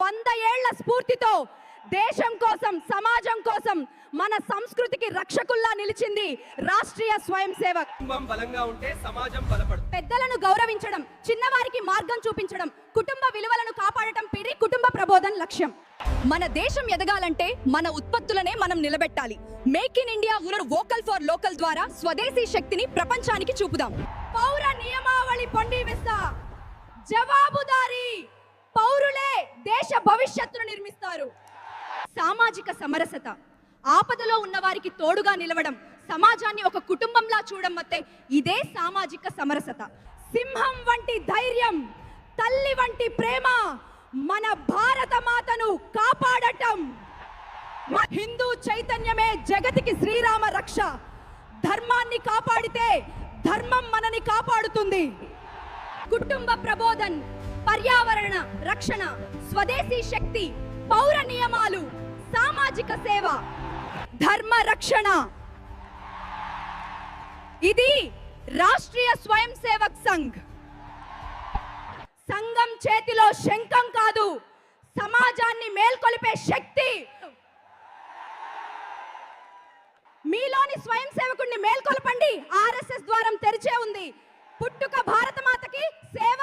100 ఏళ్ల స్ఫూర్తితో దేశం కోసం సమాజం కోసం మన సంస్కృతికి రక్షకుల్లా నిలిచింది రాష్ట్రీయ స్వయం సేవక్. కుటుంబం బలంగా ఉంటే సమాజం బలపడుతుంది. పెద్దలను గౌరవించడం, చిన్నవారికి మార్గం చూపించడం, కుటుంబ విలువలను కాపాడటం పిరి కుటుంబ ప్రబోధన్ లక్ష్యం. మన దేశం ఎదగాలంటే మన ఉత్పత్తులనే మనం నిలబెట్టాలి. Make in India vocal for local ద్వారా స్వదేశీ శక్తిని ప్రపంచానికి చూపుదాం. పౌర నియమావళి పొండివిస్తా జవాబుదారీ పౌరులే దేశ భవిష్యత్తును నిర్మిస్తారు. సామాజిక సమరసత, ఆపదలో ఉన్న వారికి తోడుగా నిలవడం, సమాజాన్ని ఒక కుటుంబంలా చూడమతే ఇదే సామాజిక సమరసత. సింహం వంటి ధైర్యం, తల్లి వంటి ప్రేమ, మన భారత మాతను కాపాడటం. హిందూ చైతన్యమే జగతికి శ్రీరామ రక్ష. ధర్మాన్ని కాపాడితే ధర్మం మనని కాపాడుతుంది. కుటుంబ ప్రబోధన్, పర్యావరణ రక్షణ, స్వదేశీ శక్తి, పౌర నియమాలు, సామాజిక సేవ, ధర్మ రక్షణ. ఇది రాష్ట్రీయ స్వయం సేవక్ సంఘ్. సంఘం చేతిలో శంఖం కాదు, సమాజాన్ని మేల్కొలిపే శక్తి. మీలోని స్వయం సేవకుడిని మేల్కొల్పండి. RSS ద్వారం తెరిచే ఉంది. పుట్టుక భారత మాతకి, సేవ